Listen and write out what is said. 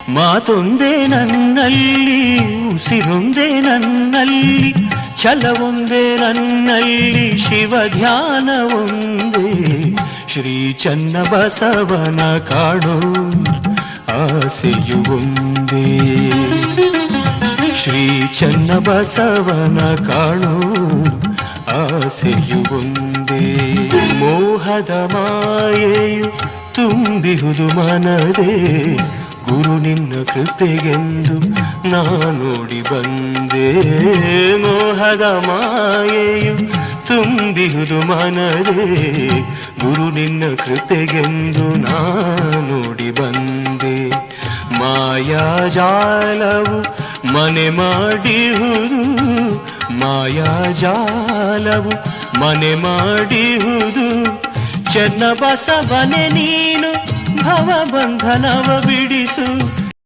ಮಾತೊಂದೇ ನನ್ನಲ್ಲಿ, ಉಸಿರೊಂದೇ ನನ್ನಲ್ಲಿ, ಛಲವೊಂದೇ ನನ್ನಲ್ಲಿ, ಶಿವ ಧ್ಯಾನ ಒಂದೇ. ಶ್ರೀ ಚನ್ನಬಸವನ ಕಾಣೋ ಆಸೆಯು ಒಂದೇ. ಶ್ರೀ ಚನ್ನಬಸವನ ಕಾಣೋ ಆಸೆಯು ಒಂದೇ. ಮೋಹದ ಮಾಯೆಯು ತುಂಬಿಹುದು ಮನದೇ, ಗುರು ನಿನ್ನ ಕೃಪೆಗೆಂದು ನಾನೋಡಿ ಬಂದೆ. ಮೋಹದ ಮಾಯೆಯು ತುಂಬಿಹುದು ಮನದೇ, ಗುರು ನಿನ್ನ ಕೃಪೆಗೆಂದು ನಾನೋಡಿ ಬಂದೆ. ಮಾಯಾಜಾಲವು ಮನೆ ಮಾಡಿಹುದು, ಮಾಯಾಜಾಲವು ಮನೆ ಮಾಡಿಹುದು. ಚನ್ನಬಸವನೆ ನೀನು ಭವಬಂಧನವ ಬಿಡಿಸು,